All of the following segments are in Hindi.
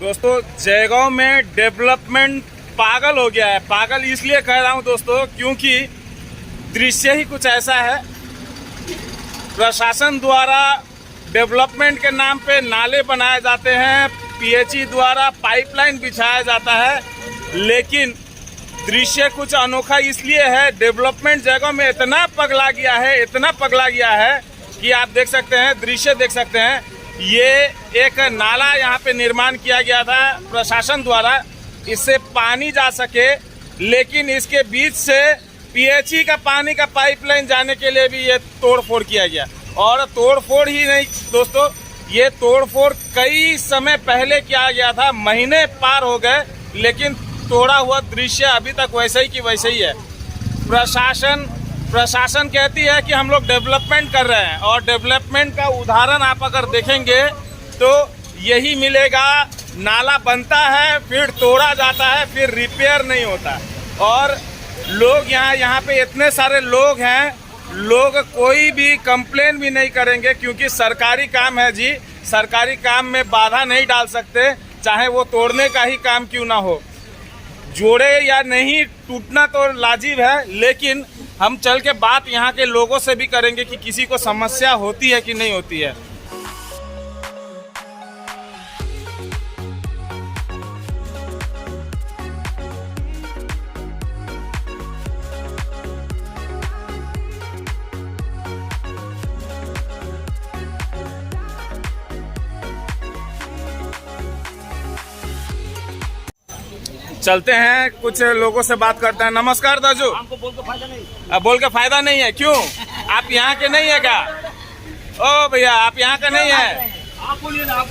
दोस्तों जयगांव में डेवलपमेंट पागल हो गया है। पागल इसलिए कह रहा हूं दोस्तों क्योंकि दृश्य ही कुछ ऐसा है। प्रशासन द्वारा डेवलपमेंट के नाम पे नाले बनाए जाते हैं, पीएचई द्वारा पाइपलाइन बिछाया जाता है, लेकिन दृश्य कुछ अनोखा इसलिए है। डेवलपमेंट जगह में इतना पगला गया है, इतना पगला गया है कि आप देख सकते हैं, दृश्य देख सकते हैं। ये एक नाला यहाँ पे निर्माण किया गया था प्रशासन द्वारा, इससे पानी जा सके, लेकिन इसके बीच से पीएचई का पानी का पाइपलाइन जाने के लिए भी ये तोड़फोड़ किया गया। और तोड़फोड़ ही नहीं दोस्तों, ये तोड़फोड़ कई समय पहले किया गया था, महीने पार हो गए, लेकिन तोड़ा हुआ दृश्य अभी तक वैसे ही की वैसे ही है। प्रशासन कहती है कि हम लोग डेवलपमेंट कर रहे हैं, और डेवलपमेंट का उदाहरण आप अगर देखेंगे तो यही मिलेगा। नाला बनता है, फिर तोड़ा जाता है, फिर रिपेयर नहीं होता। और लोग यहाँ पे इतने सारे लोग हैं, लोग कोई भी कंप्लेन भी नहीं करेंगे, क्योंकि सरकारी काम है जी। सरकारी काम में बाधा नहीं डाल सकते, चाहे वो तोड़ने का ही काम क्यों ना हो। जोड़े या नहीं, टूटना तो लाजिब है, लेकिन हम चल के बात यहाँ के लोगों से भी करेंगे कि किसी को समस्या होती है कि नहीं होती है। चलते हैं, कुछ लोगों से बात करते हैं। नमस्कार दाजू। हमको बोल के फायदा नहीं। बोल के फायदा नहीं है, क्यों? आप यहाँ के नहीं है क्या? ओ भैया, आप यहाँ का नहीं है? आप बोलिए ना, आप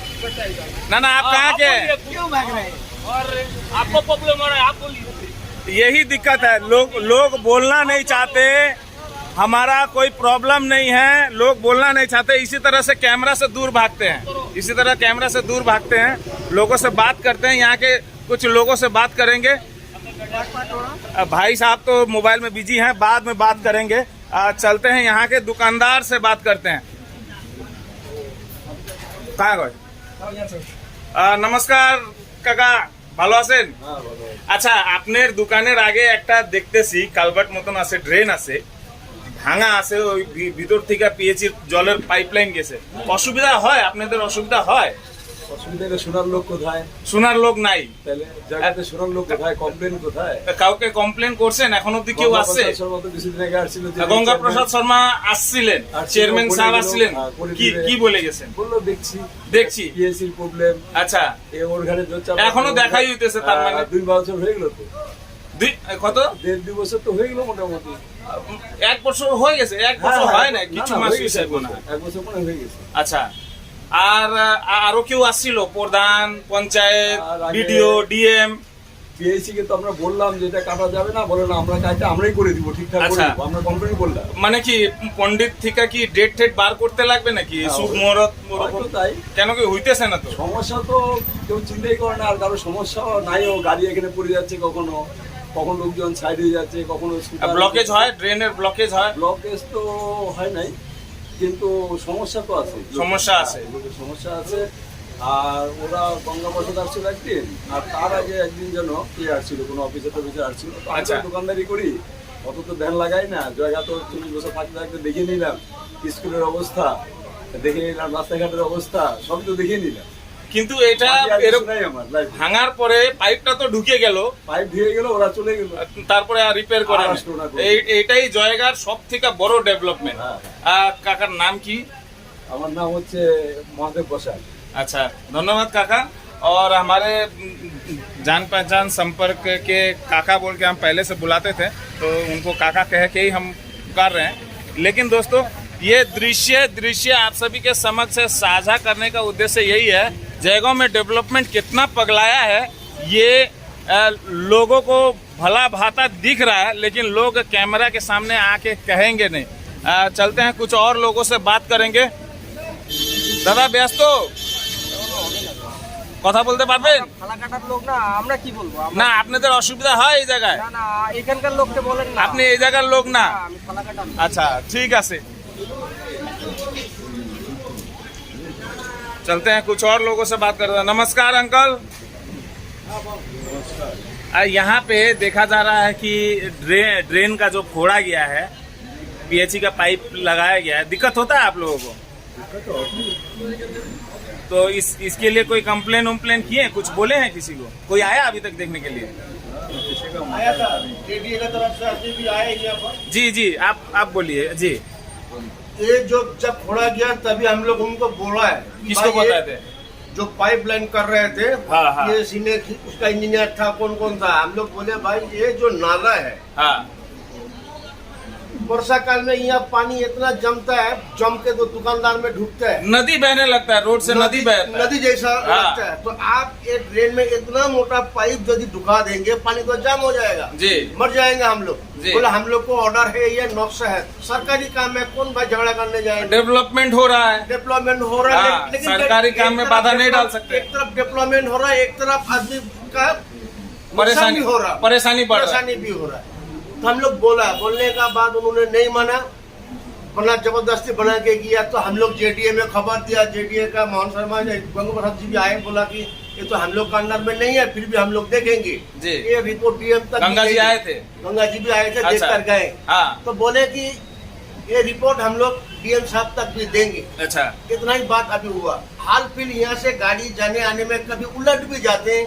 ना आप कहाँ के हैं? क्यों भाग रहे हैं? और आपको प्रॉब्लम हो रहा है, आप बोलिए। यही दिक्कत है, लोग बोलना नहीं चाहते। हमारा कोई प्रॉब्लम नहीं है, लोग बोलना नहीं चाहते, इसी तरह से कैमरा से दूर भागते हैं, इसी तरह कैमरा से दूर भागते हैं। लोगों से बात करते हैं, यहाँ के कुछ लोगों से बात करेंगे। भाई साहब तो मोबाइल में बिजी हैं, बाद में बात करेंगे। चलते हैं, यहाँ के दुकानदार से बात करते हैं। कहाँ गए? नमस्कार काका, ভালো আছেন? আচ্ছা, আপনার দোকানের আগে একটা দেখতেছি কালভার্ট মতন আছে, ড্রেন আছে, ভাঙা আছে, ওই ভিতর থেকে পিএইচই জলের পাইপলাইন গেছে। অসুবিধা হয়? আপনাদের অসুবিধা হয়? অসুবিধা শোনার লোক কোথায়? শোনার লোক নাই, তাহলে জায়গাতে শোনার লোক কোথায়? কমপ্লেন কোথায়? কাউকে কমপ্লেন করছেন? এখন অব্দি কেউ আসছে? কিছুদিন আগে আসছিল, গঙ্গা প্রসাদ শর্মা আসছিলেন, চেয়ারম্যান সাহেব আসছিলেন, কি বলে গেছেন? বললো দেখছি পিএসসির প্রবলেম। আচ্ছা, ওর ঘরে এখনো দেখাই হইতেছে, তার মানে 2 বছর হয়ে গেল তো। কত? 1.5-2 বছর তো হয়ে গেল মোটামুটি। 1 বছর হয়ে গেছে? 1 বছর হয় না, কিছু মাস হয়েছে। 1 বছর মনে হয়ে গেছে। আচ্ছা, আর আরো কেউ আসছিল? প্রধান, পঞ্চায়েত, বিডিও, ডিএম? পিএইচি কে তো আমরা বললাম যে এটা কাটা যাবে না, বলে না আমরা কাজটা আমরাই করে দিব, ঠিকঠাক করে দিব, আমরা কমপ্লেন করলাম। মানে কি পণ্ডিত থেকে কি ডেট ঠেট বার করতে লাগবে নাকি? শুভ মুহূর্ত তাই কেন কি হইতেছে না? তো সমস্যা তো কেউ চিন্তাই করে না, আর কারো সমস্যা নাই। ও গাড়ি এখানে পড়ে যাচ্ছে, কখনো লোকজন সাইড হয়ে যাচ্ছে, কখনো ব্লকেজ হয়, ড্রেনের ব্লকেজ হয়। ব্লকেজ তো হয় নাই, কিন্তু সমস্যা তো আছে, সমস্যা আছে। আর ওরা গঙ্গা প্রসাদ আসছিল একদিন, আর তার আগে একদিন যেন কে আসছিল, কোনো অফিসার আসছিল। আচ্ছা, দোকানদারি করি, অত তো ধ্যান লাগাই না। জায়গা তো 40 বছর থাকতে দেখে নিলাম, স্কুলের অবস্থা দেখে নিলাম, রাস্তাঘাটের অবস্থা সব তো দেখে নিলাম। কিন্তু এটা ভাঙার পরে পাইপটা তো ঢুকে গেল, ওরা চলে গেল, তারপরে আর রিপেয়ার করে। এইটাই জয়গার সব থেকে বড় ডেভেলপমেন্ট। কাকার নাম কি? আমার নাম হচ্ছে মহাদেব বসাক। अच्छा, धन्यवाद काका। और हमारे जान पहचान संपर्क के काका बोल के हम पहले से बुलाते थे, तो उनको काका कह के ही हम कर रहे हैं। लेकिन दोस्तों, ये दृश्य आप सभी के समक्ष साझा करने का उद्देश्य यही है। जयगांव में डेवलपमेंट कितना पगलाया है, ये लोगों को भला भाता दिख रहा है, लेकिन लोग कैमरा के सामने आके कहेंगे नहीं। चलते हैं, कुछ और लोगों से बात करेंगे। दादा व्यस्त কথা বলতে পারবেন? ফালাকাটার লোক না, আমরা কি বলবো? না, আপনাদের অসুবিধা হয় এই জায়গায়? না না, এখানকার লোককে বলেন না, আপনি এই জায়গার লোক না। আমি ফালাকাটা। আচ্ছা, ঠিক আছে, चलते हैं, कुछ और लोगों से बात करते हैं। नमस्कार अंकल। यहाँ पे देखा जा रहा है कि ड्रेन का जो फोड़ा गया है, पीएचई का पाइप लगाया गया है, दिक्कत होता है आप लोगों को? तो इसके लिए कोई कंप्लेन उम्प्लेन किए, कुछ बोले हैं किसी को? कोई आया अभी तक देखने के लिए? आया था जेडीए की तरफ से, अभी भी आए यहाँ पर। जी जी, आप बोलिए जी। ये जो जब फोड़ा गया तभी हम लोग उनको बोला है। किसको बताए थे? जो पाइपलाइन कर रहे थे, हाँ, हाँ। ये सीनियर उसका इंजीनियर था, कौन कौन था, हम लोग बोले भाई ये जो नाला है, हाँ, वर्षा काल में यहाँ पानी इतना जमता है, जम के तो दुकानदार में ढुकता है, नदी बहने लगता है, रोड से नदी बहता है। नदी जैसा हाँ। लगता है। तो आप एक ड्रेन में इतना मोटा पाइप यदि ढुका देंगे, पानी तो जाम हो जाएगा, जी, मर जाएंगे हम लोग। जी। बोला हम लोग को ऑर्डर है, ये नक्शा है, सरकारी काम में कौन भाई झगड़ा करने जाएंगे? डेवलपमेंट हो रहा है, डेवलपमेंट हो रहा है, हाँ, सरकारी काम में बाधा नहीं डाल सकते। एक तरफ डेवलपमेंट हो रहा है, एक तरफ आदमी का परेशानी हो रहा है, परेशानी बढ़ रहा है। परेशानी भी हो रहा है। तो हम लोग बोला, बोलने का बाद उन्होंने नहीं माना, बना जबरदस्ती बना के किया। तो हम लोग जेडीए में खबर दिया, जेडीए का मोहन शर्मा गंगा प्रसाद जी भी आए, बोला कि ये तो हम लोग का अंडर में नहीं है, फिर भी हम लोग देखेंगे जी। ये रिपोर्ट डीएम तक। गंगा जी आए थे? गंगा जी भी आए थे, अच्छा। देख कर गए। हाँ, तो बोले कि ये रिपोर्ट हम लोग डीएम साहब तक भी देंगे। अच्छा, इतना ही बात अभी हुआ। हाल फिर यहाँ से गाड़ी जाने आने में कभी उलट भी जाते हैं।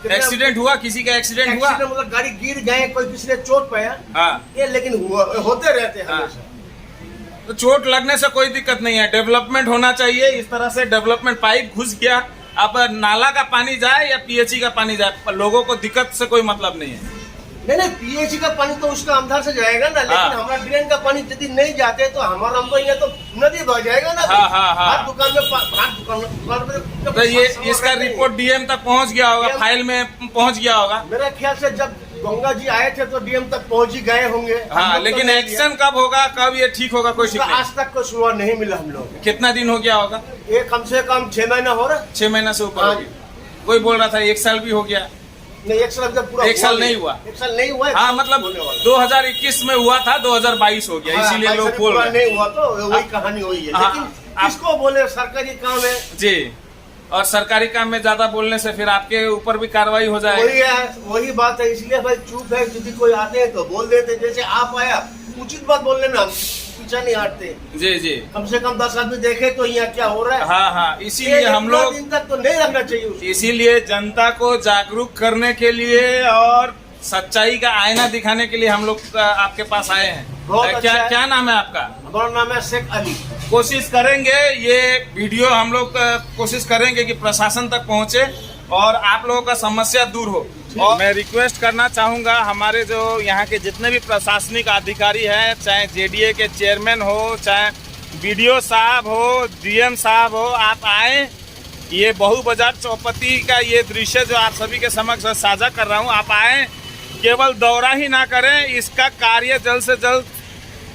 एक्सीडेंट हुआ? किसी का एक्सीडेंट हुआ? एक्सीडेंट मतलब गाड़ी गिर गए, कोई किसी ने चोट पाया, हाँ, ये लेकिन होते रहते हैं हाँ। हमेशा। तो चोट लगने से कोई दिक्कत नहीं है, डेवलपमेंट होना चाहिए। इस तरह से डेवलपमेंट, पाइप घुस गया, अब नाला का पानी जाए या पीएचई का पानी जाए, पर लोगों को दिक्कत से कोई मतलब नहीं है। नहीं, पीएचई का पानी तो उसका अंदर से जाएगा ना, लेकिन हाँ। हमारा ड्रेन का पानी यदि नहीं जाते तो हमारा हमको यहाँ तो नदी बह जाएगा ना। हाँ, हाँ, हाँ। हर दुकान में तो ये इसका रिपोर्ट डीएम तक पहुंच गया होगा, फाइल में पहुंच गया होगा। मेरा ख्याल से जब गंगा जी आए थे तो डीएम तक पहुंच ही गए होंगे। हाँ, लेकिन एक्शन कब होगा, कब ये ठीक होगा, कोई ठीक नहीं। आज तक कोई सुराग नहीं मिला हम लोग। कितना दिन हो गया होगा? ये कम से कम 6 महीना हो रहा। 6 महीना से ऊपर हाँ। हो गया। कोई बोल रहा था 1 साल भी हो गया। नहीं, एक साल जब पूरा एक साल नहीं हुआ। 1 साल नहीं हुआ। हाँ, मतलब 2021 में हुआ था, 2022 हो गया, इसीलिए लोग बोल रहे हैं। नहीं हुआ तो वही कहानी हुई है। हाँ, लेकिन आप- किसको बोले, सरकारी काम है। जी, और सरकारी काम में ज्यादा बोलने से फिर आपके ऊपर भी कार्रवाई हो जाएगी। वही बात है, इसलिए भाई चुप है। यदि कोई आते हैं तो बोल देते, जैसे आप आया, उचित बात बोलने में हम पीछा नहीं हटते। जी जी, कम से कम 10 आदमी देखे तो यहाँ क्या हो रहा है। हाँ हाँ, इसीलिए हम इतना लोग, दिन तक तो नहीं रखना चाहिए उसको। इसीलिए जनता को जागरूक करने के लिए और सच्चाई का आईना दिखाने के लिए हम लोग आपके पास आए हैं। बहुत अच्छा क्या है। क्या नाम है आपका? हमारा नाम है शेख अली। कोशिश करेंगे ये वीडियो हम लोग कोशिश करेंगे कि प्रशासन तक पहुंचे और आप लोगों का समस्या दूर हो। और मैं रिक्वेस्ट करना चाहूँगा, हमारे जो यहाँ के जितने भी प्रशासनिक अधिकारी हैं, चाहे जेडीए के चेयरमैन हो, चाहे बीडीओ साहब हो, डीएम साहब हो, आप आए। ये बहु बाजार चौपती का ये दृश्य जो आप सभी के समक्ष साझा कर रहा हूँ, आप आए, केवल दौरा ही ना करें, इसका कार्य जल्द से जल्द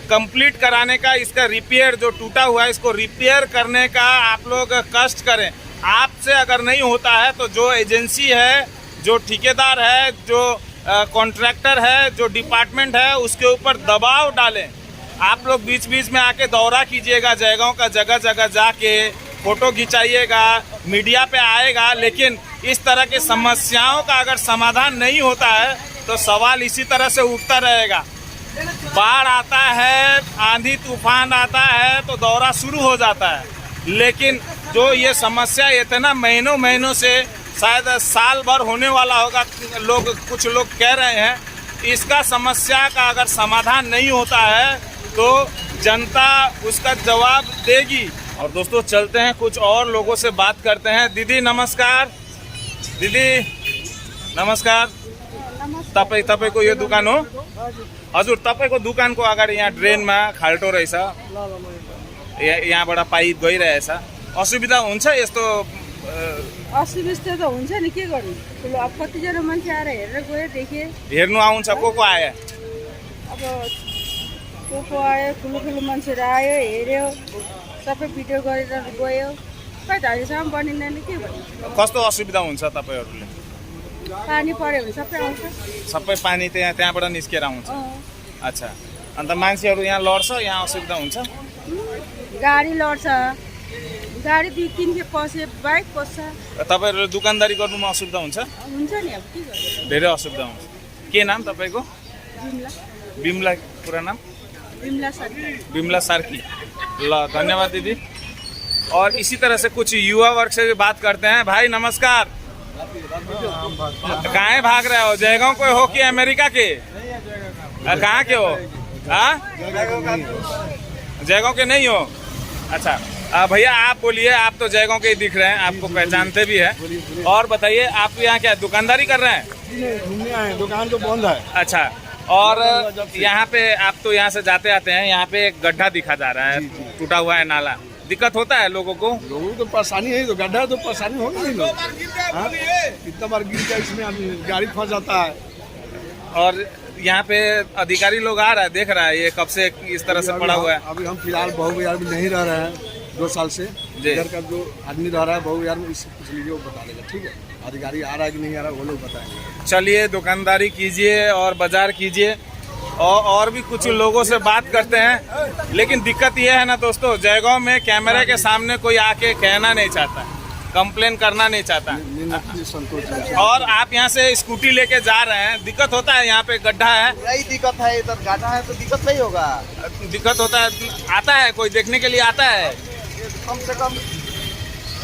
कंप्लीट कराने का, इसका रिपेयर जो टूटा हुआ है इसको रिपेयर करने का आप लोग कष्ट करें। आपसे अगर नहीं होता है तो जो एजेंसी है, जो ठेकेदार है, जो कॉन्ट्रैक्टर है, जो डिपार्टमेंट है, उसके ऊपर दबाव डालें। आप लोग बीच बीच में आके दौरा कीजिएगा, जगहों का जगह जगह जाके फोटो खिंचाइएगा, मीडिया पे आएगा, लेकिन इस तरह की समस्याओं का अगर समाधान नहीं होता है तो सवाल इसी तरह से उठता रहेगा। बाढ़ आता है, आंधी तूफान आता है तो दौरा शुरू हो जाता है, लेकिन जो ये समस्या इतना महीनों महीनों से, शायद साल भर होने वाला होगा, कुछ लोग कह रहे हैं, इसका समस्या का अगर समाधान नहीं होता है तो जनता उसका जवाब देगी। और दोस्तों चलते हैं, कुछ और लोगों से बात करते हैं। दीदी नमस्कार। दीदी नमस्कार। तपाईँको यो दुकान हो? हजुर, तपाईँको दुकानको अगाडि यहाँ ड्रेनमा खाल्टो रहेछ, यहाँबाट पाइप गइरहेछ, असुविधा हुन्छ यस्तो? असुविस्ता त हुन्छ नि, के गर्नु। अब कतिजना मान्छे आएर हेरेर गयो, देखे। हेर्नु आउँछ, को आयो? अब को आयो, ठुलो मान्छेहरू आयो, हेऱ्यो, सबै भिडियो गरेर गयो। खै त अहिलेसम्म बनिँदैन, के भन्नु। कस्तो असुविधा हुन्छ तपाईँहरूले? पानी पर्यो भने सबै आउँछ, सबै पानी त्यहाँबाट निस्केर आउँछ। अच्छा, अन्त मान्छेहरू यहाँ लड्छ, यहाँ असुविधा हुन्छ? गाडी लड्छ, गाडी 2-3 के पसे बाइक पस्छ तपाईँहरू दुकानदारी गर्नुमा असुविधा हुन्छ? हुन्छ नि अब के गर्नु धेरै असुविधा हुन्छ। के नाम तपाईँको? बिमला बिमला, पूरा नाम? बिमला सरकार बिमला सार्की। ल, धन्यवाद दीदी। और इसी तरह से कुछ युवा वर्ग से भी बात करते हैं। भाई नमस्कार, कहाँ भाग रहे हो? जयगांव के हो कि अमेरिका के? कहाँ के हो? हाँ, जयगांव के नहीं हो? अच्छा, भैया आप बोलिए, आप तो जयगांव के ही दिख रहे हैं, आपको पहचानते भी हैं। और बताइए, आप यहाँ क्या दुकानदारी कर रहे हैं? घूमने आए, दुकान तो बंद है। अच्छा, और यहाँ पे आप तो यहाँ से जाते आते हैं, यहाँ पे एक गड्ढा दिखा जा रहा है, टूटा हुआ है नाला। दिक्कत होता है लोगों को? लोगों को परेशानी है, तो गड्ढा तो परेशानी होगी नहीं लोग। हाँ? कितना बार गिर जाए इसमें, गाड़ी फंस जाता है। और यहाँ पे अधिकारी लोग आ रहा है, देख रहा है ये कब से इस तरह से पड़ा हुआ है। अभी हम फिलहाल बहु बाजार में नहीं रह रहे हैं 2 साल से। इधर का जो आदमी रह रहा है बहु बाजार में, इससे पूछ लीजिए, वो बता देगा। ठीक है, अधिकारी आ रहा है कि नहीं आ रहा है वो लोग बताएंगे। चलिए, दुकानदारी कीजिए और बाजार कीजिए, और भी कुछ लोगों से बात करते हैं। लेकिन दिक्कत ये है ना दोस्तों, जयगांव में कैमरे के सामने कोई आके कहना नहीं चाहता, कंप्लेन करना नहीं चाहता। संतोष और आप यहाँ से स्कूटी लेके जा रहे हैं, दिक्कत होता है? यहाँ पे गड्ढा है, यही दिक्कत है, इधर गड्ढा है तो दिक्कत नहीं होगा। दिक्कत होता है? आता है कोई देखने के लिए? आता है कम से कम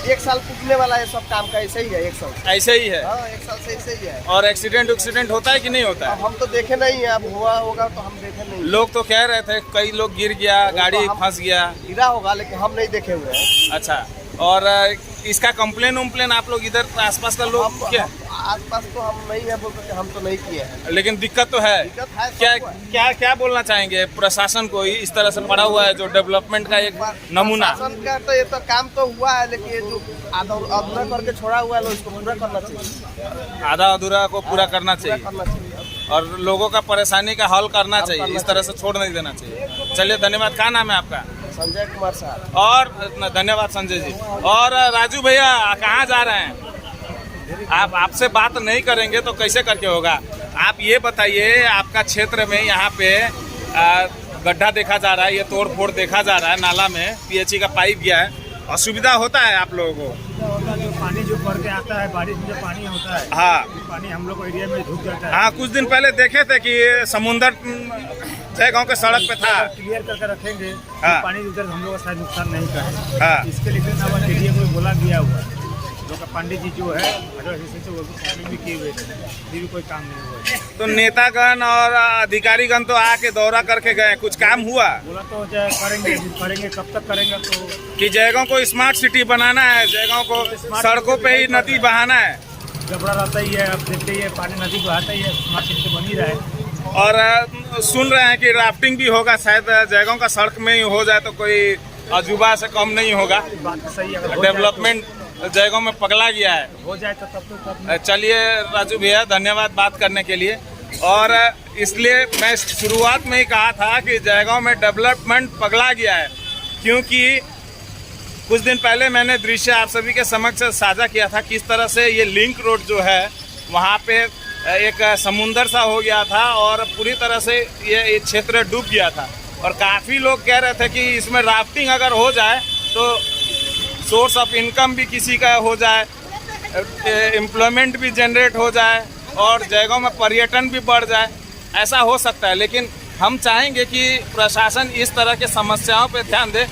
1 साल पूछने वाला है, सब काम का ऐसे ही है। 1 साल ऐसे ही है? हाँ, 1 साल से ऐसे ही है। और एक्सीडेंट होता है कि नहीं होता है? हम तो देखे नहीं है, अब हुआ होगा तो हम देखे नहीं। लोग तो कह रहे थे कई लोग गिर गया, गाड़ी फंस गया। गिरा होगा लेकिन हम नहीं देखे हुए हैं। अच्छा, और इसका कंप्लेन आप लोग इधर आसपास का लोग क्या? आसपास तो हम नहीं है, बोल सकते, हम तो नहीं किए हैं। लेकिन दिक्कत तो है। दिक्कत है, क्या सबको है। क्या क्या बोलना चाहेंगे प्रशासन को? इस तरह से पड़ा हुआ है जो डेवलपमेंट का एक नमूना। प्रशासन का तो ये तो काम तो हुआ है, लेकिन ये जो अधूरा करके छोड़ा हुआ है, इसको पूरा करना चाहिए। आधा अधूरा को पूरा करना पूरा चाहिए, करना चाहिए और लोगों का परेशानी का हल करना चाहिए। इस तरह से छोड़ नहीं देना चाहिए। चलिए, धन्यवाद। क्या नाम है आपका? संजय कुमार साहब। और धन्यवाद संजय जी। और राजू भैया, कहाँ जा रहे हैं आप? आपसे बात नहीं करेंगे तो कैसे करके होगा? आप ये बताइए, आपका क्षेत्र में यहाँ पे गड्ढा देखा जा रहा है, ये तोड़ फोड़ देखा जा रहा है, नाला में पीएचई का पाइप गया है, असुविधा होता है आप लोगों को? जो पानी जो भर के आता है, बारिश में जो पानी होता है, हाँ, पानी हम लोग को एरिया में ढुक जाता है। हाँ, कुछ दिन पहले देखे थे कि समुंदर जयगांव के सड़क पे था। क्लियर करके रखेंगे, हाँ। तो पानी उधर हम लोग का शायद नुकसान नहीं करे। हाँ। इसके लिए एरिया को बोला गया हुआ है। जो का पंडित जी जो है से वो भी किए हुए थे, फिर भी कोई काम नहीं हुआ। तो नेतागण और अधिकारीगण तो आके दौरा करके गए, कुछ काम हुआ? बोला तो करेंगे, कब तक करेंगे? तो कि जयगांव को स्मार्ट सिटी बनाना है, जयगांव को सड़कों पे ही नदी बहाना है। गबड़ा रहता ही है, अब देखते ही है, पानी नदी बहाता ही है, स्मार्ट सिटी तो बन ही रहा है। और सुन रहे हैं कि राफ्टिंग भी होगा, शायद जयगांव का सड़क में ही हो जाए तो कोई अजूबा से कम नहीं होगा। बात तो सही है, डेवलपमेंट जयगांव में पगला गया है। हो जाए तो तब चलिए राजू भैया, धन्यवाद बात करने के लिए। और इसलिए मैं शुरुआत में ही कहा था कि जयगांव में डेवलपमेंट पगला गया है, क्योंकि कुछ दिन पहले मैंने दृश्य आप सभी के समक्ष साझा किया था किस तरह से ये लिंक रोड जो है वहाँ पे एक समुंदर सा हो गया था और पूरी तरह से ये क्षेत्र डूब गया था। और काफ़ी लोग कह रहे थे कि इसमें राफ्टिंग अगर हो जाए तो सोर्स ऑफ इनकम भी किसी का हो जाए, एम्प्लॉयमेंट भी जनरेट हो जाए और जयगांव में पर्यटन भी बढ़ जाए, ऐसा हो सकता है। लेकिन हम चाहेंगे कि प्रशासन इस तरह के समस्याओं पे ध्यान दे।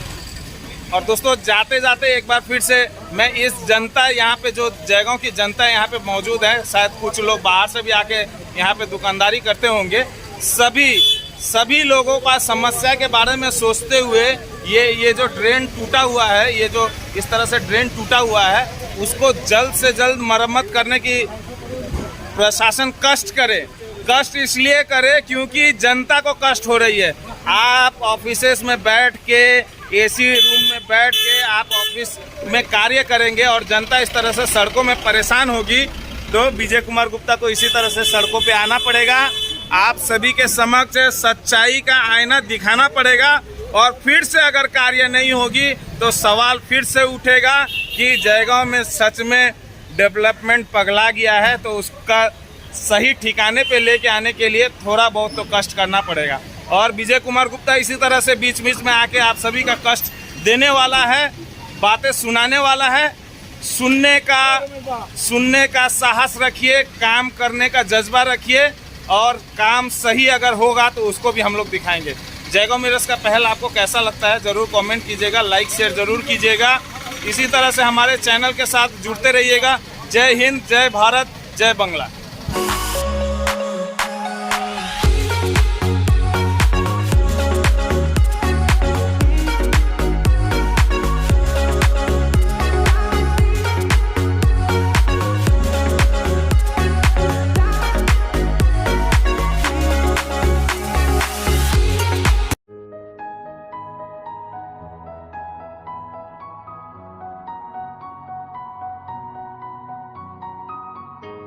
और दोस्तों, जाते जाते एक बार फिर से मैं इस जनता, यहाँ पे जो जयगांव की जनता यहाँ पे मौजूद है, शायद कुछ लोग बाहर से भी आके यहाँ पे दुकानदारी करते होंगे, सभी लोगों का समस्या के बारे में सोचते हुए ये जो ड्रेन टूटा हुआ है, ये जो इस तरह से ड्रेन टूटा हुआ है, उसको जल्द से जल्द मरम्मत करने की प्रशासन कष्ट करे। कष्ट इसलिए करे क्योंकि जनता को कष्ट हो रही है। आप ऑफिसेस में बैठ के, एसी रूम में बैठ के आप ऑफिस में कार्य करेंगे और जनता इस तरह से सड़कों में परेशान होगी, तो विजय कुमार गुप्ता को इसी तरह से सड़कों पे आना पड़ेगा। आप सभी के समक्ष सच्चाई का आईना दिखाना पड़ेगा और फिर से अगर कार्य नहीं होगी तो सवाल फिर से उठेगा कि जयगांव में सच में डेवलपमेंट पगला गया है, तो उसका सही ठिकाने पे लेके आने के लिए थोड़ा बहुत तो कष्ट करना पड़ेगा। और विजय कुमार गुप्ता इसी तरह से बीच बीच में आके आप सभी का कष्ट देने वाला है। बातें सुनाने वाला है। सुनने का साहस रखिए, काम करने का जज्बा रखिए, और काम सही अगर होगा तो उसको भी हम लोग दिखाएंगे। जयगांव मिरर्स का पहल आपको कैसा लगता है ज़रूर कमेंट कीजिएगा, लाइक शेयर ज़रूर कीजिएगा। इसी तरह से हमारे चैनल के साथ जुड़ते रहिएगा। जय हिंद, जय भारत, जय बंगला।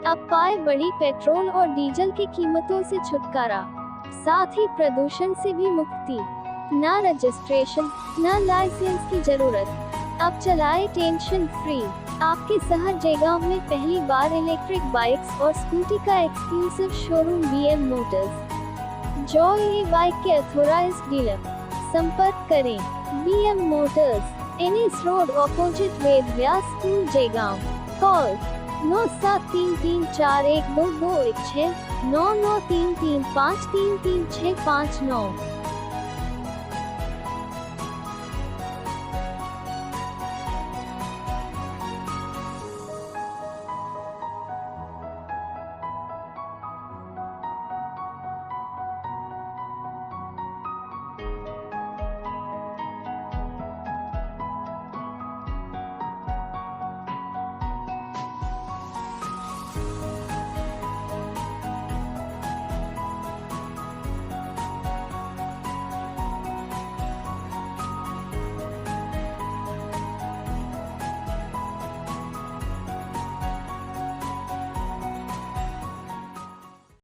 अब पाए बड़ी पेट्रोल और डीजल की कीमतों से छुटकारा, साथ ही प्रदूषण से भी मुक्ति। ना रजिस्ट्रेशन, ना लाइसेंस की जरूरत, अब चलाए टेंशन फ्री। आपके शहर जयगांव में पहली बार इलेक्ट्रिक बाइक्स और स्कूटी का exclusive showroom BM motors. Joy e bike के अथोराइज्ड डीलर। संपर्क करें BM motors, NS road opposite Ved Vyas school Jaigaon. Call 9733412216 9933533659।